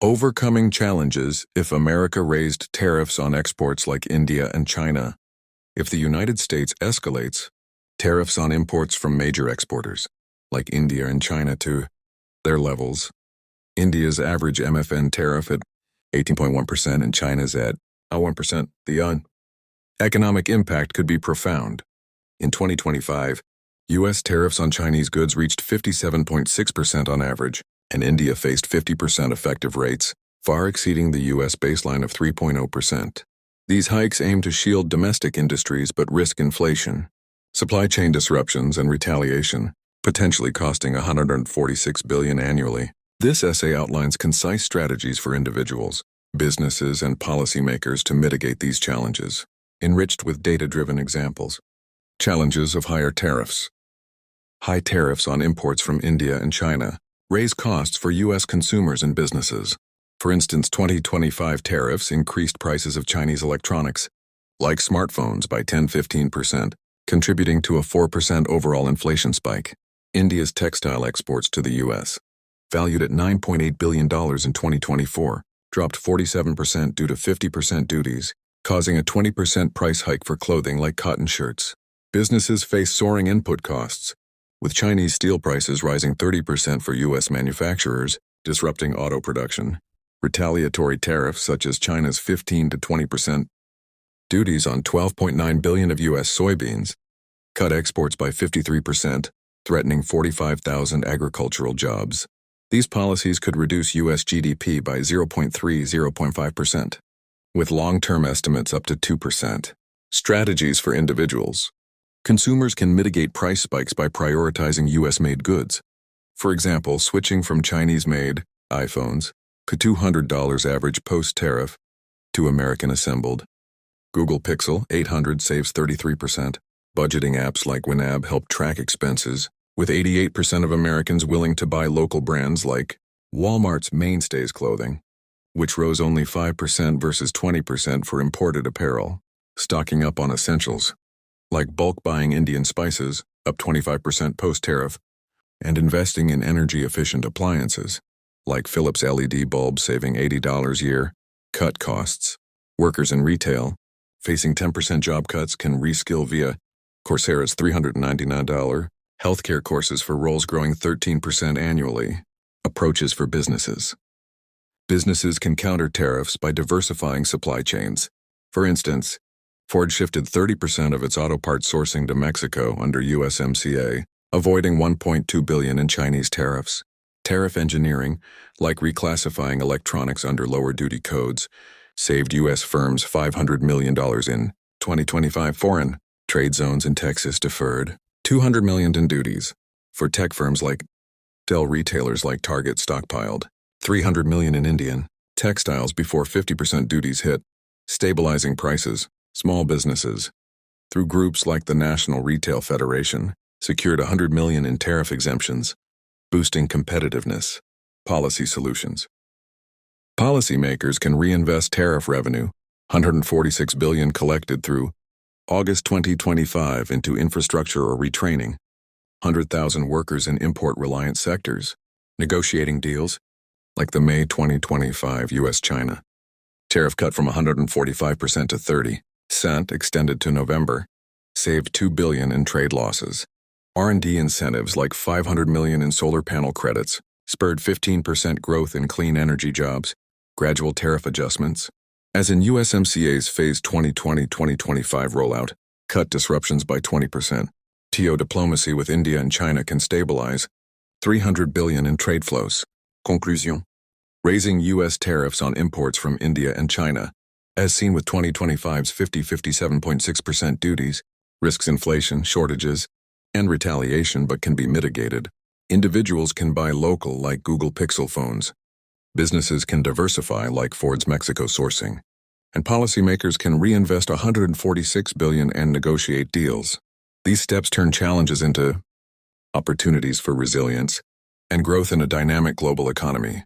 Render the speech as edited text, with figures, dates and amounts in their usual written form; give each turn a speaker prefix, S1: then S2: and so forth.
S1: Overcoming challenges if America raised tariffs on exports like India and China. If the United States escalates tariffs on imports from major exporters, like India and China, to their levels, India's average MFN tariff at 18.1% and China's at 1%, the economic impact could be profound. In 2025, U.S. tariffs on Chinese goods reached 57.6% on average, and India faced 50% effective rates, far exceeding the U.S. baseline of 3.0%. These hikes aim to shield domestic industries but risk inflation, supply chain disruptions, and retaliation, potentially costing $146 billion annually. This essay outlines concise strategies for individuals, businesses, and policymakers to mitigate these challenges, enriched with data-driven examples. Challenges of higher tariffs. High tariffs on imports from India and China raise costs for U.S. consumers and businesses. For instance, 2025 tariffs increased prices of Chinese electronics, like smartphones, by 10–15%, contributing to a 4% overall inflation spike. India's textile exports to the U.S., valued at $9.8 billion in 2024, dropped 47% due to 50% duties, causing a 20% price hike for clothing like cotton shirts. Businesses face soaring input costs, with Chinese steel prices rising 30% for U.S. manufacturers, disrupting auto production. Retaliatory tariffs such as China's 15 to 20% duties on $12.9 billion of U.S. soybeans cut exports by 53%, threatening 45,000 agricultural jobs. These policies could reduce U.S. GDP by 0.5%, with long-term estimates up to 2%. Strategies for individuals. Consumers can mitigate price spikes by prioritizing U.S.-made goods. For example, switching from Chinese-made iPhones to $200 average post-tariff to American-assembled. Google Pixel 800 saves 33%. Budgeting apps like Winab help track expenses, with 88% of Americans willing to buy local brands like Walmart's Mainstays clothing, which rose only 5% versus 20% for imported apparel. Stocking up on essentials, like bulk buying Indian spices, up 25% post-tariff, and investing in energy-efficient appliances, like Philips LED bulbs saving $80 a year, cut costs. Workers in retail, facing 10% job cuts, can reskill via Coursera's $399 healthcare courses for roles growing 13% annually. Approaches for businesses. Businesses can counter tariffs by diversifying supply chains. For instance, Ford shifted 30% of its auto parts sourcing to Mexico under USMCA, avoiding $1.2 billion in Chinese tariffs. Tariff engineering, like reclassifying electronics under lower duty codes, saved U.S. firms $500 million in 2025. Foreign trade zones in Texas deferred $200 million in duties. For tech firms like Dell, retailers like Target stockpiled $300 million in Indian textiles before 50% duties hit, stabilizing prices. Small businesses, through groups like the National Retail Federation, secured $100 million in tariff exemptions, boosting competitiveness. Policy solutions. Policymakers can reinvest tariff revenue, $146 billion collected through August 2025, into infrastructure or retraining 100,000 workers in import-reliant sectors, negotiating deals like the May 2025 U.S.-China tariff cut from 145% to 30%, extended to November, saved $2 billion in trade losses. R&D incentives like $500 million in solar panel credits spurred 15% growth in clean energy jobs. Gradual tariff adjustments, as in USMCA's Phase 2020-2025 rollout, cut disruptions by 20%. TO diplomacy with India and China can stabilize $300 billion in trade flows. Conclusion. Raising U.S. tariffs on imports from India and China, as seen with 2025's 57.6% duties, risks inflation, shortages, and retaliation, but can be mitigated. Individuals can buy local like Google Pixel phones. Businesses can diversify like Ford's Mexico sourcing. And policymakers can reinvest $146 billion and negotiate deals. These steps turn challenges into opportunities for resilience and growth in a dynamic global economy.